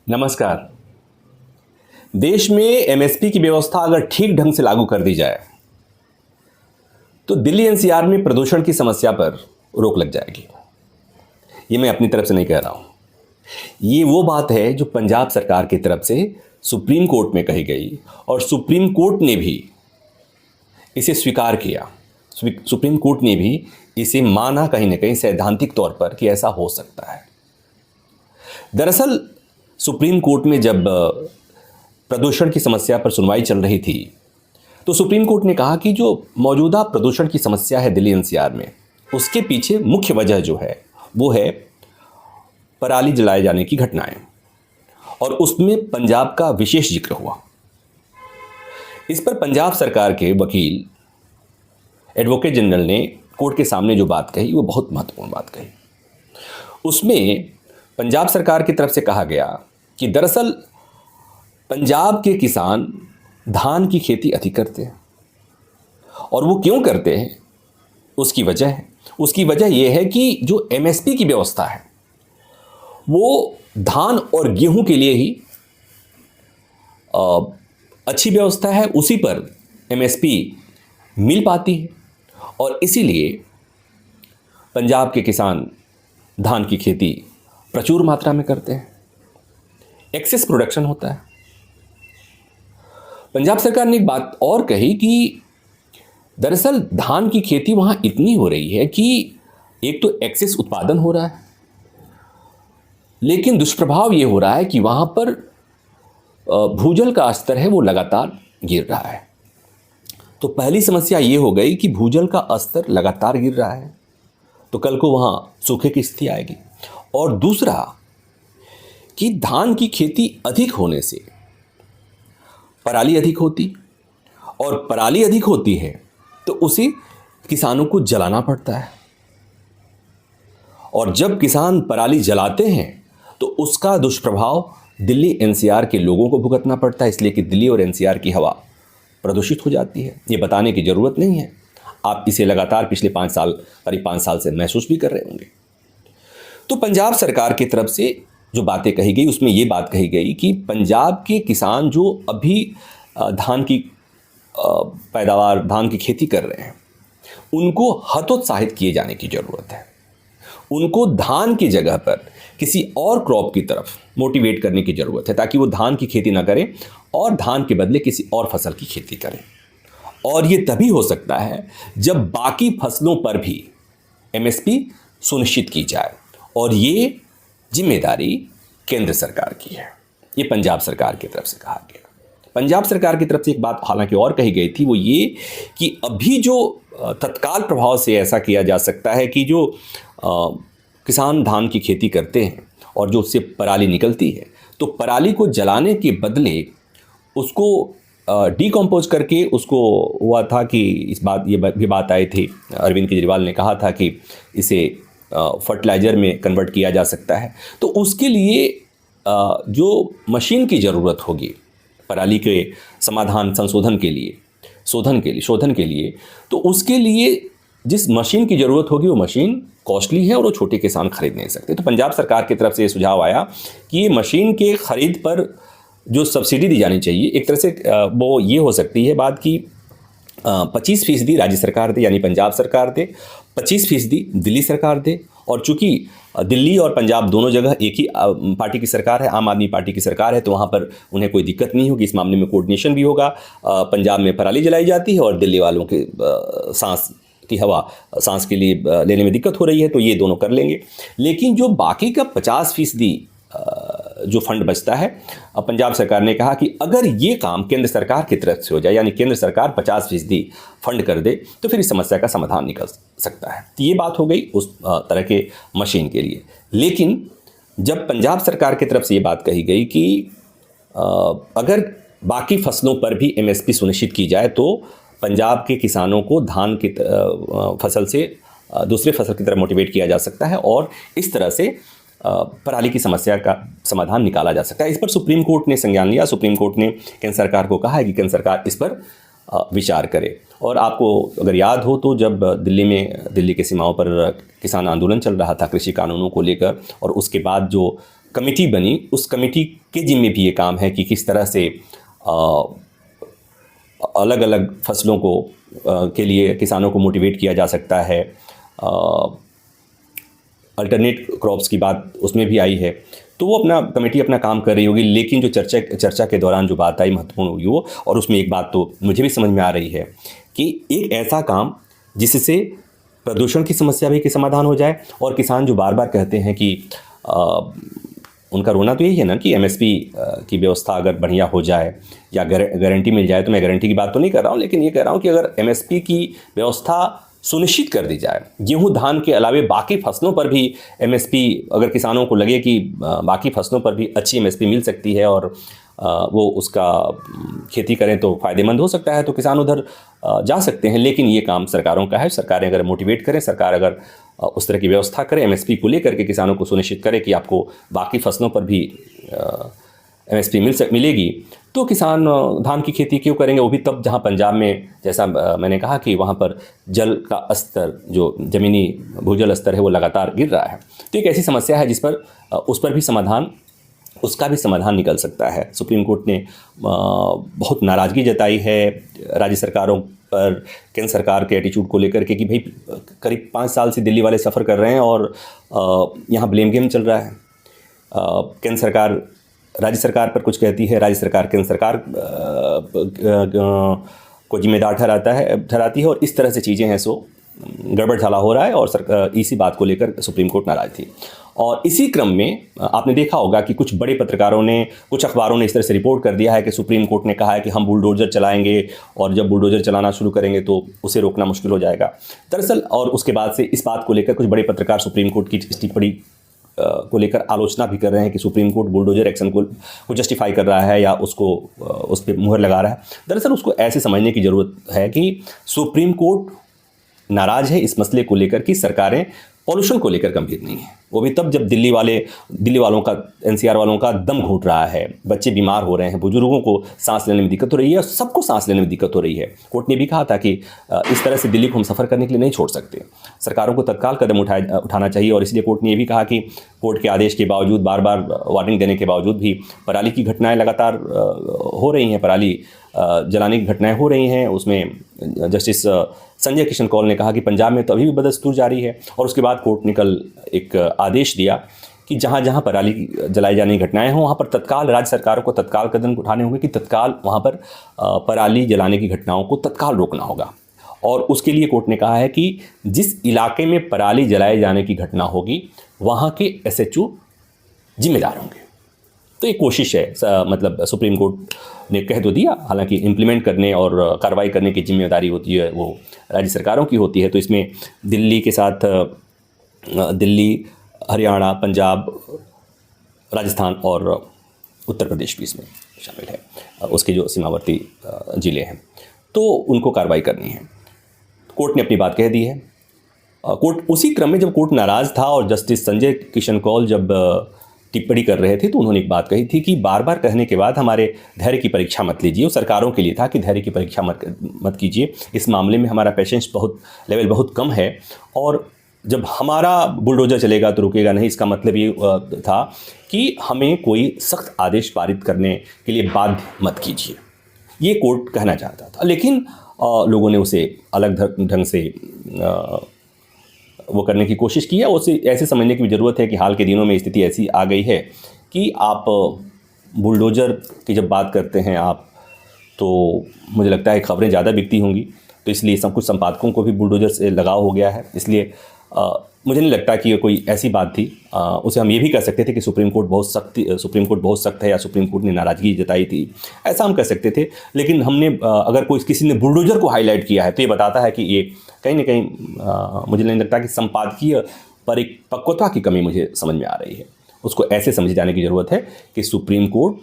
नमस्कार। देश में एमएसपी की व्यवस्था अगर ठीक ढंग से लागू कर दी जाए तो दिल्ली एनसीआर में प्रदूषण की समस्या पर रोक लग जाएगी। ये मैं अपनी तरफ से नहीं कह रहा हूं, ये वो बात है जो पंजाब सरकार की तरफ से सुप्रीम कोर्ट में कही गई और सुप्रीम कोर्ट ने भी इसे स्वीकार किया। सुप्रीम कोर्ट ने भी इसे माना कहीं ना कहीं सैद्धांतिक तौर पर कि ऐसा हो सकता है। दरअसल सुप्रीम कोर्ट में जब प्रदूषण की समस्या पर सुनवाई चल रही थी तो सुप्रीम कोर्ट ने कहा कि जो मौजूदा प्रदूषण की समस्या है दिल्ली एनसीआर में, उसके पीछे मुख्य वजह जो है वो है पराली जलाए जाने की घटनाएं, और उसमें पंजाब का विशेष जिक्र हुआ। इस पर पंजाब सरकार के वकील एडवोकेट जनरल ने कोर्ट के सामने जो बात कही वो बहुत महत्वपूर्ण बात कही। उसमें पंजाब सरकार की तरफ से कहा गया कि दरअसल पंजाब के किसान धान की खेती अधिक करते हैं, और वो क्यों करते हैं उसकी वजह यह है कि जो एमएसपी की व्यवस्था है वो धान और गेहूं के लिए ही अच्छी व्यवस्था है, उसी पर एमएसपी मिल पाती है, और इसीलिए पंजाब के किसान धान की खेती प्रचुर मात्रा में करते हैं, एक्सेस प्रोडक्शन होता है। पंजाब सरकार ने एक बात और कही कि दरअसल धान की खेती वहां इतनी हो रही है कि एक तो एक्सेस उत्पादन हो रहा है, लेकिन दुष्प्रभाव ये हो रहा है कि वहां पर भूजल का स्तर है वो लगातार गिर रहा है। तो पहली समस्या ये हो गई कि भूजल का स्तर लगातार गिर रहा है तो कल को वहां सूखे की स्थिति आएगी, और दूसरा कि धान की खेती अधिक होने से पराली अधिक होती, और पराली अधिक होती है तो उसे किसानों को जलाना पड़ता है, और जब किसान पराली जलाते हैं तो उसका दुष्प्रभाव दिल्ली एनसीआर के लोगों को भुगतना पड़ता है, इसलिए कि दिल्ली और एनसीआर की हवा प्रदूषित हो जाती है। ये बताने की ज़रूरत नहीं है, आप इसे लगातार पिछले करीब 5 साल से महसूस भी कर रहे होंगे। तो पंजाब सरकार की तरफ से जो बातें कही गई उसमें ये बात कही गई कि पंजाब के किसान जो अभी धान की पैदावार, धान की खेती कर रहे हैं, उनको हतोत्साहित किए जाने की ज़रूरत है। उनको धान की जगह पर किसी और क्रॉप की तरफ मोटिवेट करने की ज़रूरत है ताकि वो धान की खेती ना करें और धान के बदले किसी और फसल की खेती करें। और ये तभी हो सकता है जब बाकी फसलों पर भी एमएसपी सुनिश्चित की जाए, और ये जिम्मेदारी केंद्र सरकार की है। ये पंजाब सरकार की तरफ से कहा गया। पंजाब सरकार की तरफ से एक बात हालांकि और कही गई थी, वो ये कि अभी जो तत्काल प्रभाव से ऐसा किया जा सकता है कि जो किसान धान की खेती करते हैं और जो उससे पराली निकलती है, तो पराली को जलाने के बदले उसको डीकम्पोज करके उसको हुआ था कि ये भी बात आई थी, अरविंद केजरीवाल ने कहा था कि इसे फर्टिलाइज़र में कन्वर्ट किया जा सकता है। तो उसके लिए जो मशीन की ज़रूरत होगी पराली के शोधन के लिए, तो उसके लिए जिस मशीन की ज़रूरत होगी वो मशीन कॉस्टली है और वो छोटे किसान खरीद नहीं सकते। तो पंजाब सरकार की तरफ से ये सुझाव आया कि ये मशीन के ख़रीद पर जो सब्सिडी दी जानी चाहिए, एक तरह से वो ये हो सकती है बात की 25% राज्य सरकार दे, यानी पंजाब सरकार दे, 25% दिल्ली सरकार दे। और चूंकि दिल्ली और पंजाब दोनों जगह एक ही पार्टी की सरकार है, आम आदमी पार्टी की सरकार है, तो वहाँ पर उन्हें कोई दिक्कत नहीं होगी। इस मामले में कोऑर्डिनेशन भी होगा। पंजाब में पराली जलाई जाती है और दिल्ली वालों के सांस के लिए लेने में दिक्कत हो रही है, तो ये दोनों कर लेंगे। लेकिन जो बाकी का 50% जो फंड बचता है, पंजाब सरकार ने कहा कि अगर ये काम केंद्र सरकार की तरफ से हो जाए, यानी केंद्र सरकार 50% फंड कर दे, तो फिर इस समस्या का समाधान निकल सकता है। तो ये बात हो गई उस तरह के मशीन के लिए। लेकिन जब पंजाब सरकार की तरफ से ये बात कही गई कि अगर बाकी फसलों पर भी एमएसपी सुनिश्चित की जाए तो पंजाब के किसानों को धान की फसल से दूसरे फसल की तरफ मोटिवेट किया जा सकता है, और इस तरह से पराली की समस्या का समाधान निकाला जा सकता है। इस पर सुप्रीम कोर्ट ने संज्ञान लिया। सुप्रीम कोर्ट ने केंद्र सरकार को कहा है कि केंद्र सरकार इस पर विचार करे। और आपको अगर याद हो तो जब दिल्ली के सीमाओं पर किसान आंदोलन चल रहा था कृषि कानूनों को लेकर, और उसके बाद जो कमेटी बनी, उस कमेटी के जिम्मे भी ये काम है कि किस तरह से अलग अलग फसलों को के लिए किसानों को मोटिवेट किया जा सकता है। अल्टरनेट क्रॉप्स की बात उसमें भी आई है। तो वो कमेटी अपना काम कर रही होगी, लेकिन जो चर्चा के दौरान जो बात आई महत्वपूर्ण होगी वो, और उसमें एक बात तो मुझे भी समझ में आ रही है कि एक ऐसा काम जिससे प्रदूषण की समस्या भी के समाधान हो जाए, और किसान जो बार बार कहते हैं कि उनका रोना तो यही है ना कि एमएसपी की व्यवस्था अगर बढ़िया हो जाए या गारंटी मिल जाए। तो मैं गारंटी की बात तो नहीं कर रहा हूँ, लेकिन ये कह रहा हूँ कि अगर एमएसपी की व्यवस्था सुनिश्चित कर दी जाए, गेहूं धान के अलावे बाकी फसलों पर भी एमएसपी, अगर किसानों को लगे कि बाकी फसलों पर भी अच्छी एमएसपी मिल सकती है और वो उसका खेती करें तो फ़ायदेमंद हो सकता है, तो किसान उधर जा सकते हैं। लेकिन ये काम सरकारों का है। सरकारें अगर मोटिवेट करें, सरकार अगर उस तरह की व्यवस्था करे, एमएसपी को लेकर के किसानों को सुनिश्चित करे कि आपको बाकी फसलों पर भी एमएसपी मिलेगी, तो किसान धान की खेती क्यों करेंगे, वो भी तब जहां पंजाब में, जैसा मैंने कहा कि वहां पर जल का स्तर, जो ज़मीनी भूजल स्तर है वो लगातार गिर रहा है। तो एक ऐसी समस्या है जिस पर उसका भी समाधान निकल सकता है। सुप्रीम कोर्ट ने बहुत नाराज़गी जताई है राज्य सरकारों पर, केंद्र सरकार के एटीट्यूड को लेकर के कि भाई करीब 5 साल से दिल्ली वाले सफ़र कर रहे हैं और यहाँ ब्लेम गेम चल रहा है। केंद्र सरकार राज्य सरकार पर कुछ कहती है, राज्य सरकार केंद्र सरकार को जिम्मेदार ठहराती है, और इस तरह से चीज़ें हैं सो गड़बड़ झाला हो रहा है। और इसी बात को लेकर सुप्रीम कोर्ट नाराज़ थी। और इसी क्रम में आपने देखा होगा कि कुछ बड़े पत्रकारों ने, कुछ अखबारों ने इस तरह से रिपोर्ट कर दिया है कि सुप्रीम कोर्ट ने कहा है कि हम बुलडोज़र चलाएंगे, और जब बुलडोज़र चलाना शुरू करेंगे तो उसे रोकना मुश्किल हो जाएगा। दरअसल, और उसके बाद से इस बात को लेकर कुछ बड़े पत्रकार सुप्रीम कोर्ट की इस टिप्पणी को लेकर आलोचना भी कर रहे हैं कि सुप्रीम कोर्ट बुलडोजर एक्शन को जस्टिफाई कर रहा है या उसको उस पर मुहर लगा रहा है। दरअसल उसको ऐसे समझने की ज़रूरत है कि सुप्रीम कोर्ट नाराज़ है इस मसले को लेकर कि सरकारें पॉल्यूशन को लेकर गंभीर नहीं है। वो भी तब जब दिल्ली वालों का, एनसीआर वालों का दम घुट रहा है, बच्चे बीमार हो रहे हैं, बुजुर्गों को सांस लेने में दिक्कत हो रही है, सबको सांस लेने में दिक्कत हो रही है। कोर्ट ने भी कहा था कि इस तरह से दिल्ली को हम सफ़र करने के लिए नहीं छोड़ सकते, सरकारों को तत्काल कदम उठाना चाहिए। और इसलिए कोर्ट ने ये भी कहा कि कोर्ट के आदेश के बावजूद, बार बार वार्निंग देने के बावजूद भी पराली की घटनाएँ लगातार हो रही हैं, पराली जलाने की घटनाएं हो रही हैं। उसमें जस्टिस संजय किशन कौल ने कहा कि पंजाब में तो अभी भी बदस्तूर जारी है। और उसके बाद कोर्ट ने कल एक आदेश दिया कि जहां जहां पराली जलाई जाने की घटनाएं हों, वहां पर तत्काल राज्य सरकारों को तत्काल कदम उठाने होंगे कि तत्काल वहां पर पराली जलाने की घटनाओं को तत्काल रोकना होगा। और उसके लिए कोर्ट ने कहा है कि जिस इलाके में पराली जलाए जाने की घटना होगी, वहाँ के SHO जिम्मेदार होंगे। तो ये कोशिश है, मतलब सुप्रीम कोर्ट ने कह तो दिया, हालांकि इम्प्लीमेंट करने और कार्रवाई करने की जिम्मेदारी होती है वो राज्य सरकारों की होती है। तो इसमें दिल्ली के साथ दिल्ली, हरियाणा, पंजाब, राजस्थान और उत्तर प्रदेश भी इसमें शामिल है, उसके जो सीमावर्ती ज़िले हैं, तो उनको कार्रवाई करनी है। कोर्ट ने अपनी बात कह दी है। कोर्ट उसी क्रम में जब कोर्ट नाराज़ था और जस्टिस संजय किशन कौल जब टिप्पणी कर रहे थे, तो उन्होंने एक बात कही थी कि बार बार कहने के बाद हमारे धैर्य की परीक्षा मत लीजिए। वो सरकारों के लिए था कि धैर्य की परीक्षा मत कीजिए, इस मामले में हमारा पेशेंस लेवल बहुत कम है, और जब हमारा बुलडोजर चलेगा तो रुकेगा नहीं। इसका मतलब ये था कि हमें कोई सख्त आदेश पारित करने के लिए बाध्य मत कीजिए, ये कोर्ट कहना चाहता था। लेकिन लोगों ने उसे अलग ढंग से वो करने की कोशिश की है। उसे ऐसे समझने की भी ज़रूरत है कि हाल के दिनों में स्थिति ऐसी आ गई है कि आप बुलडोज़र की जब बात करते हैं आप, तो मुझे लगता है खबरें ज़्यादा बिकती होंगी, तो इसलिए सब कुछ संपादकों को भी बुलडोज़र से लगाव हो गया है। इसलिए मुझे नहीं लगता कि ये कोई ऐसी बात थी। उसे हम ये भी कह सकते थे कि सुप्रीम कोर्ट बहुत सख्त है या सुप्रीम कोर्ट ने नाराज़गी जताई थी, ऐसा हम कह सकते थे। लेकिन हमने अगर किसी ने बुलडोज़र को हाईलाइट किया है तो ये बताता है कि ये कहीं ना कहीं मुझे नहीं लगता कि संपादकीय पर एक पक्वता की कमी मुझे समझ में आ रही है। उसको ऐसे समझे जाने की ज़रूरत है कि सुप्रीम कोर्ट,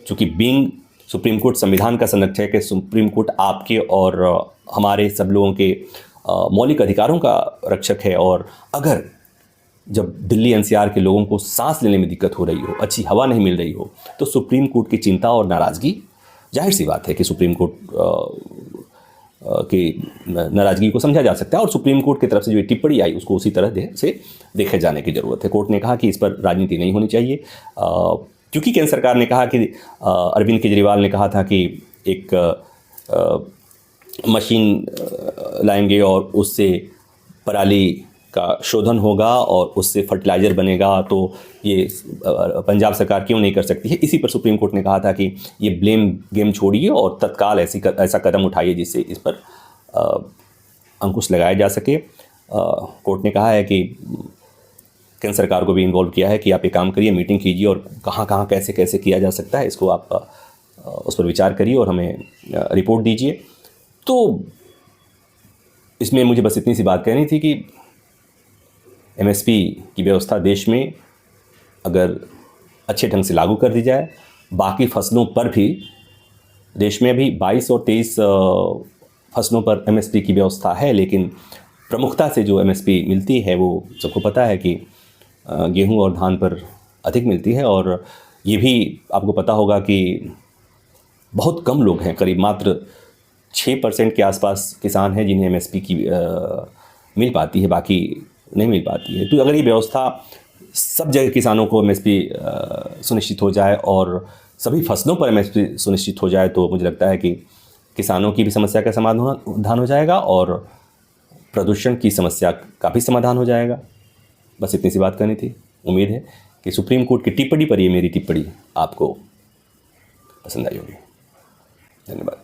चूँकि सुप्रीम कोर्ट संविधान का संरक्षक है, सुप्रीम कोर्ट आपके और हमारे सब लोगों के मौलिक अधिकारों का रक्षक है। और अगर जब दिल्ली एनसीआर के लोगों को सांस लेने में दिक्कत हो रही हो, अच्छी हवा नहीं मिल रही हो, तो सुप्रीम कोर्ट की चिंता और नाराज़गी, जाहिर सी बात है कि सुप्रीम कोर्ट की नाराज़गी को समझा जा सकता है, और सुप्रीम कोर्ट की तरफ से जो टिप्पणी आई उसको उसी तरह से देखे जाने की ज़रूरत है। कोर्ट ने कहा कि इस पर राजनीति नहीं होनी चाहिए, क्योंकि केंद्र सरकार ने कहा कि अरविंद केजरीवाल ने कहा था कि एक मशीन लाएंगे और उससे पराली का शोधन होगा और उससे फर्टिलाइज़र बनेगा, तो ये पंजाब सरकार क्यों नहीं कर सकती है। इसी पर सुप्रीम कोर्ट ने कहा था कि ये ब्लेम गेम छोड़िए और तत्काल ऐसा कदम उठाइए जिससे इस पर अंकुश लगाया जा सके। कोर्ट ने कहा है कि केंद्र सरकार को भी इन्वॉल्व किया है कि आप ये काम करिए, मीटिंग कीजिए और कहाँ कहाँ कैसे कैसे किया जा सकता है इसको आप उस पर विचार करिए और हमें रिपोर्ट दीजिए। तो इसमें मुझे बस इतनी सी बात कहनी थी कि एमएसपी की व्यवस्था देश में अगर अच्छे ढंग से लागू कर दी जाए, बाकी फसलों पर भी देश में अभी 22 और 23 फसलों पर एमएसपी की व्यवस्था है, लेकिन प्रमुखता से जो एमएसपी मिलती है वो सबको पता है कि गेहूं और धान पर अधिक मिलती है। और ये भी आपको पता होगा कि बहुत कम लोग हैं, करीब मात्र 6% के आसपास किसान हैं जिन्हें एमएसपी की मिल पाती है, बाकी नहीं मिल पाती है। तो अगर ये व्यवस्था सब जगह किसानों को एमएसपी सुनिश्चित हो जाए और सभी फसलों पर एमएसपी सुनिश्चित हो जाए, तो मुझे लगता है कि किसानों की भी समस्या का समाधान हो जाएगा और प्रदूषण की समस्या का भी समाधान हो जाएगा। बस इतनी सी बात करनी थी। उम्मीद है कि सुप्रीम कोर्ट की टिप्पणी पर ये मेरी टिप्पणी आपको पसंद आई होगी। धन्यवाद।